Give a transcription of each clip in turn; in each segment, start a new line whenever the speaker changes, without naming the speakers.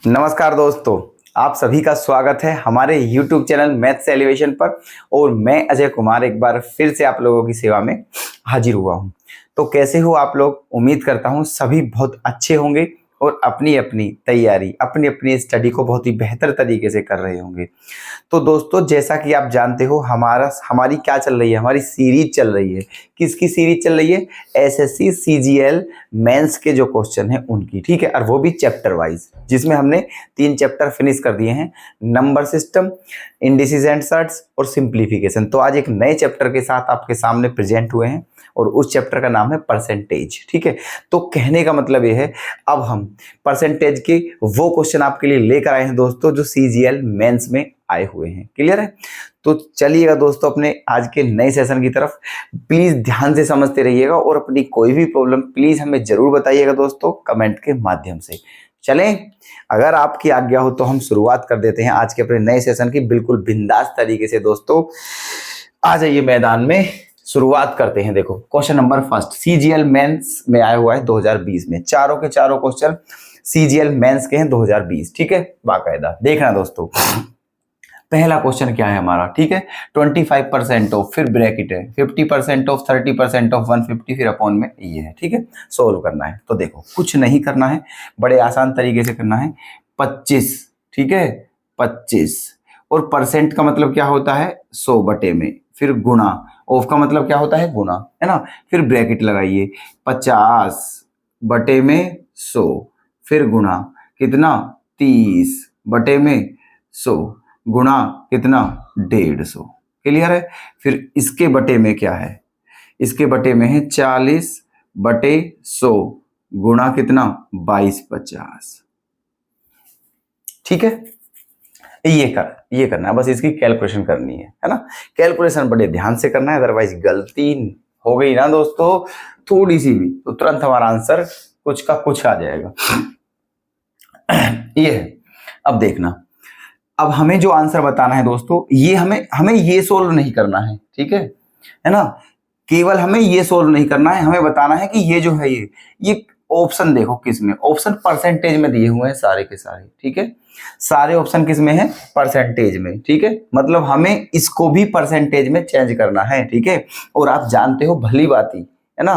नमस्कार दोस्तों, आप सभी का स्वागत है हमारे YouTube चैनल मैथ्स एलिवेशन पर। और मैं अजय कुमार एक बार फिर से आप लोगों की सेवा में हाजिर हुआ हूं। तो कैसे हो आप लोग? उम्मीद करता हूं सभी बहुत अच्छे होंगे और अपनी अपनी तैयारी, अपनी अपनी स्टडी को बहुत ही बेहतर तरीके से कर रहे होंगे। तो दोस्तों, जैसा कि आप जानते हो हमारी क्या चल रही है, हमारी सीरीज चल रही है। किसकी सीरीज चल रही है? एसएससी सीजीएल मेंस के जो क्वेश्चन हैं उनकी, ठीक है। और वो भी चैप्टर वाइज, जिसमें हमने 3 चैप्टर फिनिश कर दिए हैं, number system, indices and surds और सिंप्लीफिकेशन। तो आज एक नए चैप्टर के साथ आपके सामने प्रेजेंट हुए हैं और उस चैप्टर का नाम है परसेंटेज, ठीक है। तो कहने का मतलब ये है, अब हम परसेंटेज के वो क्वेश्चन आपके लिए लेकर आए हैं दोस्तों, जो सीजीएल मेंस में आए हुए हैं। क्लियर है? तो चलिएगा दोस्तों अपने आज के नए सेशन की तरफ। प्लीज ध्यान से समझते रहिएगा और अपनी कोई भी प्रॉब्लम प्लीज हमें जरूर बताइएगा दोस्तों, कमेंट के माध्यम से। चलें, अगर आपकी आज्ञा हो तो हम शुरुआत कर देते हैं आज के अपने नए सेशन की, बिल्कुल बिंदास तरीके से। दोस्तों आ जाइए मैदान में, शुरुआत करते हैं। देखो question number first CGL mains में आया हुआ है 2020 में। चारों के चारों क्वेश्चन सीजीएल मेंस के हैं 2020, ठीक है। बाकायदा देखना दोस्तों। पहला क्वेश्चन क्या है हमारा, ठीक है। 25% ऑफ, फिर ब्रैकेट है, 50% ऑफ, 30% ऑफ, 150, फिर अपॉन में ये है, ठीक है। सोल्व करना है। तो देखो कुछ नहीं करना है, बड़े आसान तरीके से करना है। 25, ठीक है, 25 और परसेंट का मतलब क्या होता है? 100 बटे में, फिर गुना, ऑफ का मतलब क्या होता है? गुना, है ना। फिर ब्रैकेट लगाइए, 50 बटे में 100, फिर गुना कितना? 30 बटे में 100 गुना कितना? 150। क्लियर है? फिर इसके बटे में क्या है? इसके बटे में है 40 बटे 100 गुना कितना? 2250, ठीक है। ये करना है, बस इसकी कैलकुलेशन करनी है ना। कैलकुलेशन बड़े ध्यान से करना है, अदरवाइज गलती हो गई ना दोस्तों थोड़ी सी भी, तो तुरंत हमारा आंसर कुछ का कुछ आ जाएगा। ये है। अब देखना, अब हमें जो आंसर बताना है दोस्तों, ये हमें ये सोल्व नहीं करना है, ठीक है ना। केवल हमें ये सोल्व नहीं करना है, हमें बताना है कि ये जो है ये ऑप्शन देखो किस में, ऑप्शन परसेंटेज में दिए हुए हैं सारे के सारे, ठीक है। सारे ऑप्शन किस में है? परसेंटेज में, ठीक है। मतलब हमें इसको भी परसेंटेज में चेंज करना है, ठीक है। और आप जानते हो भली बात ही है ना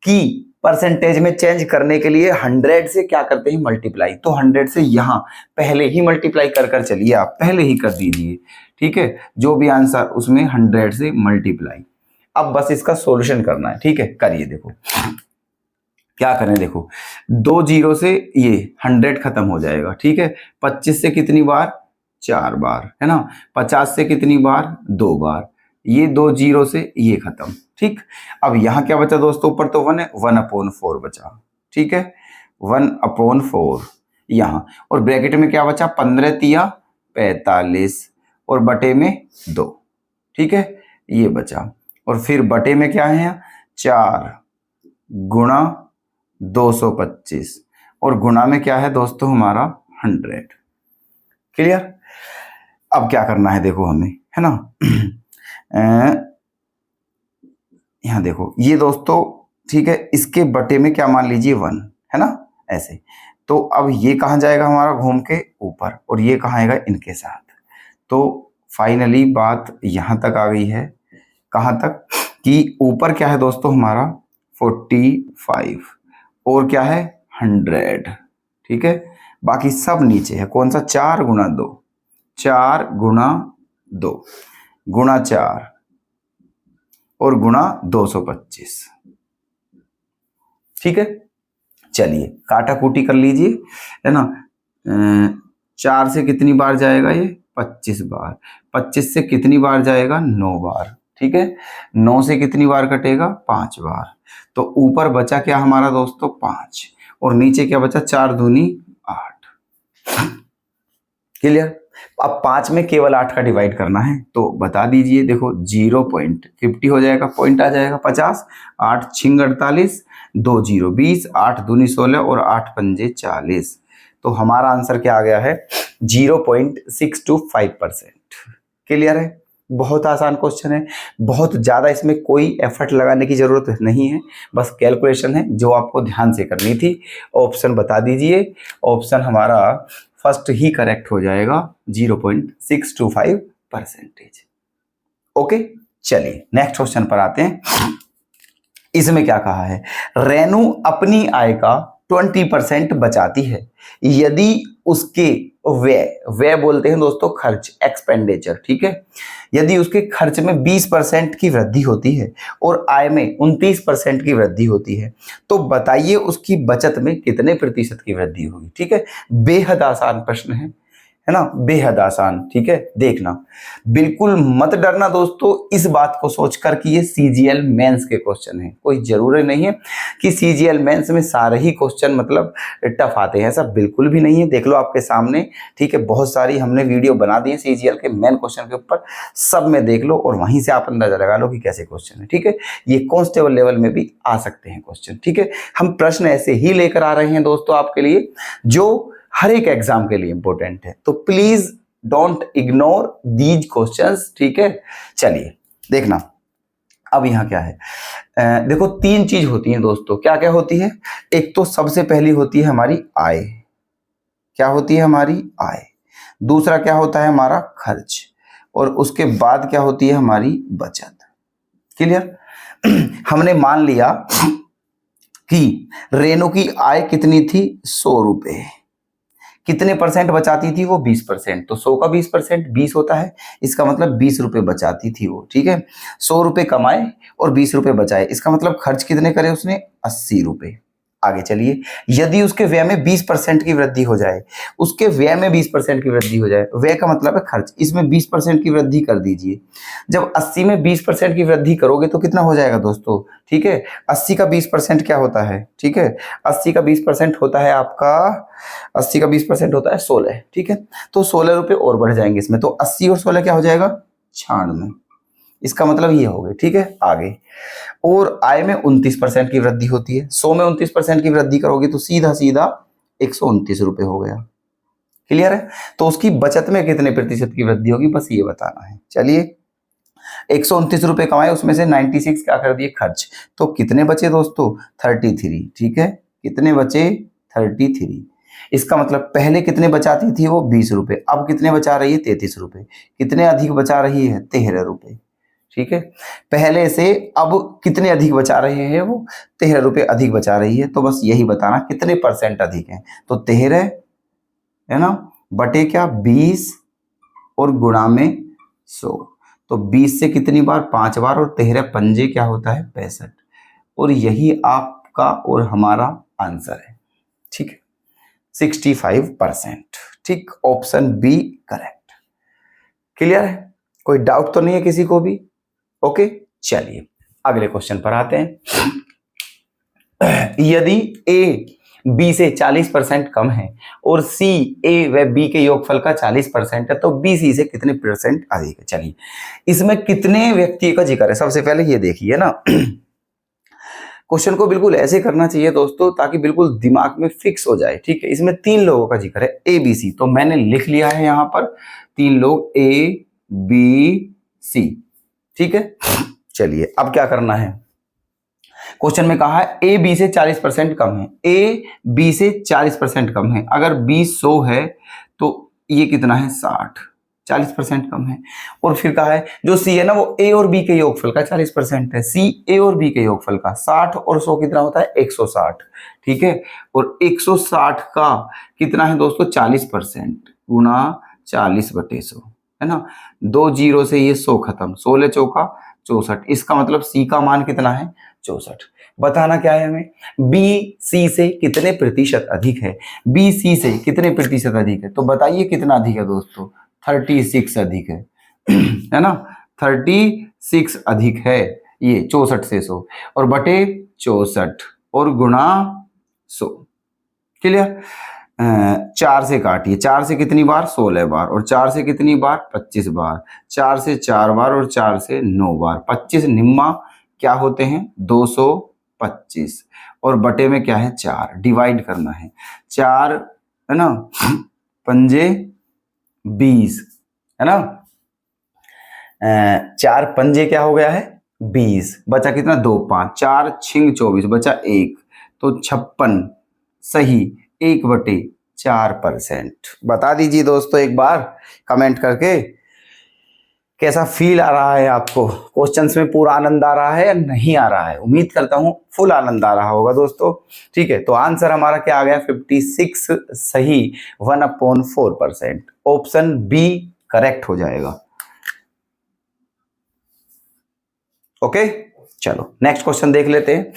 कि परसेंटेज में चेंज करने के लिए 100 से क्या करते हैं? मल्टीप्लाई। तो 100 से यहां पहले ही मल्टीप्लाई कर चलिए, आप पहले ही कर दीजिए, ठीक है। जो भी आंसर उसमें 100 से मल्टीप्लाई। अब बस इसका सॉल्यूशन करना है, ठीक है। करिए, देखो क्या करें। देखो 2 जीरो से ये 100 खत्म हो जाएगा, ठीक है। 25 से कितनी बार? 4 बार, है ना। 50 से कितनी बार? 2 बार। ये 2 जीरो से ये खत्म, ठीक। अब यहां क्या बचा दोस्तों? ऊपर तो 1 है, 1/4 बचा, ठीक है। 1/4 यहां, और ब्रैकेट में क्या बचा? 15 तिया 45 और बटे में 2, ठीक है। ये बचा, और फिर बटे में क्या है? 4 गुणा 225 और गुणा में क्या है दोस्तों हमारा? 100। क्लियर? अब क्या करना है देखो हमें, है ना। यहां देखो ये दोस्तों, ठीक है। इसके बटे में क्या मान लीजिए? 1, है ना, ऐसे। तो अब ये कहां जाएगा हमारा? घूम के ऊपर, और ये कहां आएगा? इनके साथ। तो फाइनली बात यहां तक आ गई है, कहां तक कि ऊपर क्या है दोस्तों हमारा? 45 और क्या है? 100, ठीक है। बाकी सब नीचे है। कौन सा? 4 गुणा 2, 4 गुणा 2 गुणा 4 और गुणा 225, ठीक है। चलिए काटा कूटी कर लीजिए, है ना। 4 से कितनी बार जाएगा ये? 25 बार। 25 से कितनी बार जाएगा? 9 बार, ठीक है। 9 से कितनी बार कटेगा? 5 बार। तो ऊपर बचा क्या हमारा दोस्तों? 5, और नीचे क्या बचा? 4 दूनी 8। क्लियर? अब 5 में केवल 8 का डिवाइड करना है, तो बता दीजिए। देखो 0.50 हो जाएगा, पॉइंट आ जाएगा 50। 8 छिंग 48, 2 0 20, 8 दूनी 16 और 8 पंजे 40। तो हमारा आंसर क्या आ गया है? 0.625%। क्लियर है? बहुत आसान क्वेश्चन है, बहुत ज़्यादा इसमें कोई एफर्ट लगाने की ज़रूरत नहीं है, बस कैलकुलेशन है जो आपको ध्यान से करनी थी। ऑप्शन बता दीजिए, ऑप्शन हमारा फर्स्ट ही करेक्ट हो जाएगा 0.625%। ओके, चलिए नेक्स्ट क्वेश्चन पर आते हैं। इसमें क्या कहा है, रेनू अपनी आय का 20% बचाती है यदि उसके व्यय बोलते हैं दोस्तों खर्च, एक्सपेंडिचर, ठीक है, यदि उसके खर्च में 20% की वृद्धि होती है और आय में 29% की वृद्धि होती है, तो बताइए उसकी बचत में कितने प्रतिशत की वृद्धि होगी। ठीक है, बेहद आसान प्रश्न है ना, बेहद आसान। ठीक है, देखना, बिल्कुल मत डरना दोस्तों इस बात को सोचकर कि ये सीजीएल मेंस के क्वेश्चन है। कोई जरूरी नहीं है कि सीजीएल मेंस में सारे ही क्वेश्चन मतलब टफ आते हैं, ऐसा बिल्कुल भी नहीं है। देख लो आपके सामने, ठीक है, बहुत सारी हमने वीडियो बना दी है सीजीएल के मेन क्वेश्चन के ऊपर, सब में देख लो और वहीं से आप अंदाजा लगा लो कि कैसे क्वेश्चन है। ठीक है, ये कांस्टेबल लेवल में भी आ सकते हैं क्वेश्चन। ठीक है, हम प्रश्न ऐसे ही लेकर आ रहे हैं दोस्तों आपके लिए जो हर एक एग्जाम के लिए इंपॉर्टेंट है, तो please don't ignore these questions. ठीक है, चलिए देखना, अब यहां क्या है, देखो तीन चीज होती हैं दोस्तों, क्या क्या होती है, एक तो सबसे पहली होती है हमारी आय, क्या होती है हमारी आय, दूसरा क्या होता है हमारा खर्च, और उसके बाद क्या होती है हमारी बचत। क्लियर? हमने मान लिया कि रेनू की आय कितनी थी, 100 रुपए, कितने परसेंट बचाती थी वो, 20%, तो 100 का 20% 20 होता है, इसका मतलब 20 रुपए बचाती थी वो। ठीक है, 100 रुपए कमाए और 20 रुपए बचाए, इसका मतलब खर्च कितने करे उसने, 80 रुपए। आगे चलिए, यदि उसके व्यय में 20% की वृद्धि हो जाए, उसके व्यय में 20% की वृद्धि हो जाए, व्यय का मतलब है खर्च, इसमें 20% की वृद्धि कर दीजिए। जब 80 में 20% की वृद्धि करोगे तो कितना हो जाएगा दोस्तों, ठीक है, 80 का 20% क्या होता है, ठीक है, 80 का 20% होता है आपका, 80 का 20% होता है 16। ठीक है, तो 16 रुपए और बढ़ जाएंगे इसमें, तो 80 और 16 क्या हो जाएगा, 96, इसका मतलब ये हो गए। ठीक है, आगे, और आय में 29% की वृद्धि होती है, 100 में 29% की वृद्धि करोगे तो सीधा सीधा 129 रुपए हो गया। क्लियर है? तो उसकी बचत में कितने प्रतिशत की वृद्धि होगी, बस ये बताना है। चलिए, 129 रुपए कमाए, उसमें से 96 क्या कर दिए खर्च, तो कितने बचे दोस्तों, 33। ठीक है, कितने बचे, 33। इसका मतलब पहले कितने बचाती थी वो, 20 रुपए, अब कितने बचा रही है, 33 रुपए, कितने अधिक बचा रही है, 13 रुपए। ठीक है, पहले से अब कितने अधिक बचा रहे हैं वो, 13 रुपए अधिक बचा रही है, तो बस यही बताना कितने परसेंट अधिक है, तो 13 है ना, बटे क्या 20 और गुणा में 100, तो 20 से कितनी बार, 5 बार, और 13 पंजे क्या होता है, 65, और यही आपका और हमारा आंसर है। ठीक है, 65%। ठीक, ऑप्शन बी करेक्ट। क्लियर है? कोई डाउट तो नहीं है किसी को भी? ओके, चलिए अगले क्वेश्चन पर आते हैं। यदि ए बी से 40% कम है और सी ए व बी के योगफल का 40% है, तो बी सी से कितने परसेंट अधिक है। चलिए, इसमें कितने व्यक्ति का जिक्र है, सबसे पहले ये देखिए ना। क्वेश्चन को बिल्कुल ऐसे करना चाहिए दोस्तों ताकि बिल्कुल दिमाग में फिक्स हो जाए। ठीक है, इसमें 3 लोगों का जिक्र है, ए बी सी, तो मैंने लिख लिया है यहां पर 3 लोग, ए बी सी। ठीक है, चलिए अब क्या करना है, क्वेश्चन में कहा है ए बी से 40% कम है, ए बी से 40% कम है, अगर बी 100 है तो ये कितना है, 60, 40% कम है। और फिर कहा है जो सी है ना वो ए और बी के योगफल का 40% है, सी ए और बी के योगफल का, 60 और 100 कितना होता है, 160। ठीक है, और 160 का कितना है दोस्तों, 40% गुणा 40/100, है ना, 2 जीरो से ये 100 खत्म, 16 चौका 64, इसका मतलब सी का मान कितना है, 64। बताना क्या है हमें, बी सी से कितने प्रतिशत अधिक है, बी सी से कितने प्रतिशत अधिक है, तो बताइए कितना अधिक है दोस्तों, 36 अधिक है, है ना, 36 अधिक है ये 64 से 100, और बटे 64 और गुणा 100। क्लियर? 4 से काटिए, 4 से कितनी बार, 16 बार, और 4 से कितनी बार, 25 बार, 4 से 4 बार, और 4 से 9 बार, 25 निम्मा क्या होते हैं, 225, और बटे में क्या है, 4, डिवाइड करना है, 4 है ना, पंजे 20, है ना, 4 पंजे क्या हो गया है 20, बचा कितना 2 5, 4 छिंग 24, बचा 1, तो 56 सही 1/4%। बता दीजिए दोस्तों एक बार कमेंट करके कैसा फील आ रहा है आपको, क्वेश्चंस में पूरा आनंद आ रहा है या नहीं आ रहा है। उम्मीद करता हूं फुल आनंद आ रहा होगा दोस्तों। ठीक है, तो आंसर हमारा क्या आ गया 56 सही 1/4%। ऑप्शन बी करेक्ट हो जाएगा। ओके, चलो नेक्स्ट क्वेश्चन देख लेते हैं।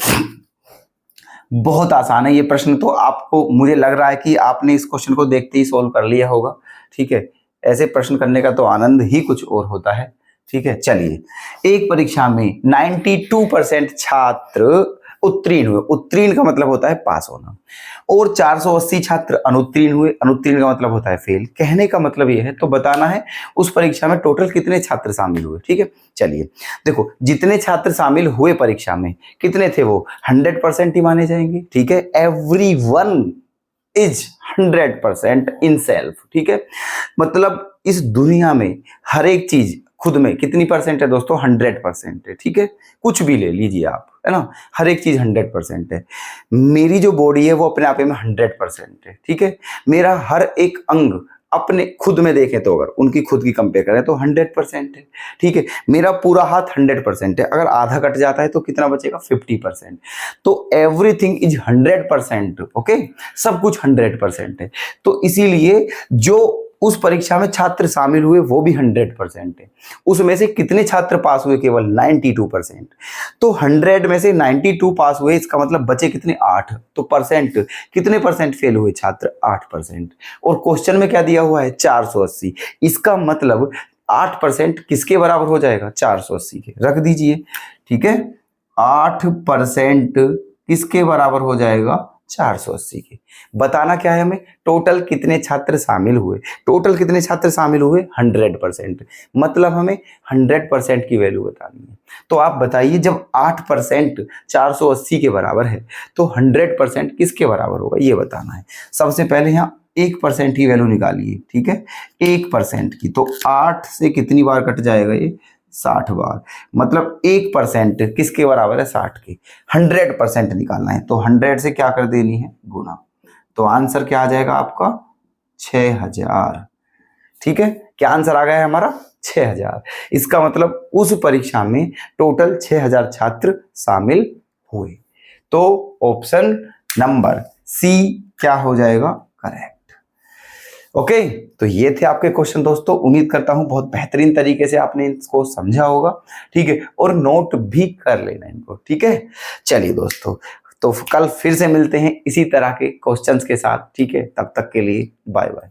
बहुत आसान है ये प्रश्न, तो आपको मुझे लग रहा है कि आपने इस क्वेश्चन को देखते ही सोल्व कर लिया होगा। ठीक है, ऐसे प्रश्न करने का तो आनंद ही कुछ और होता है। ठीक है, चलिए। एक परीक्षा में 92% छात्र उत्तीर्ण हुए, उत्तीर्ण का मतलब होता है पास होना, और 480 छात्र अनुत्तीर्ण हुए, अनुत्तीर्ण का मतलब होता है फेल। कहने का मतलब ये है, तो बताना है उस परीक्षा में टोटल कितने छात्र शामिल हुए। ठीक है, चलिए देखो, जितने छात्र शामिल हुए परीक्षा में कितने थे, वो 100% ही माने जाएंगे। ठीक है, एवरीवन इज 100% इन सेल्फ। ठीक है, मतलब इस दुनिया में हर एक चीज खुद में कितनी परसेंट है दोस्तों, 100% है। ठीक है, कुछ भी ले लीजिए आप, है ना, हर एक चीज 100% है। मेरी जो बॉडी है वो अपने आप में 100% है। ठीक है, मेरा हर एक अंग अपने खुद में देखें तो, अगर उनकी खुद की कंपेयर करें तो 100% है। ठीक है, मेरा पूरा हाथ 100% है, अगर आधा कट जाता है तो कितना बचेगा 50%। तो एवरीथिंग इज 100%। ओके, सब कुछ 100% है। तो इसीलिए जो उस परीक्षा में छात्र शामिल हुए वो भी 100% है। उसमें से कितने छात्र पास हुए, केवल 92%। तो 100 में से 92 पास हुए, इसका मतलब बचे कितने 8। तो परसेंट कितने परसेंट फेल हुए छात्र, 8%। और क्वेश्चन में क्या दिया हुआ है 480, इसका मतलब 8% किसके बराबर हो जाएगा, 480 के, रख दीजिए। ठीक है, 8% किसके बराबर हो जाएगा, 480 के। बताना क्या है हमें, टोटल कितने छात्र शामिल हुए। टोटल कितने छात्र शामिल हुए 100%, मतलब हमें 100% की वैल्यू बतानी है। तो आप बताइए, जब 8% 480 के बराबर है तो 100% किसके बराबर होगा, ये बताना है। सबसे पहले यहाँ 1% की वैल्यू निकालिए। ठीक है, 1% की, तो 8 से कितनी बार कट जाएगा ये, 60 बार। मतलब 1% किसके बराबर है, 60 के। 100% निकालना है तो 100 से क्या कर देनी है, गुना। तो आंसर क्या आ जाएगा आपका 6000। ठीक है, क्या आंसर आ गया है हमारा 6000। इसका मतलब उस परीक्षा में टोटल 6000 छात्र शामिल हुए। तो ऑप्शन नंबर सी क्या हो जाएगा, करेक्ट। ओके, तो ये थे आपके क्वेश्चन दोस्तों। उम्मीद करता हूं बहुत बेहतरीन तरीके से आपने इसको समझा होगा। ठीक है, और नोट भी कर लेना इनको। ठीक है, चलिए दोस्तों, तो कल फिर से मिलते हैं इसी तरह के क्वेश्चंस के साथ। ठीक है, तब तक के लिए बाय बाय।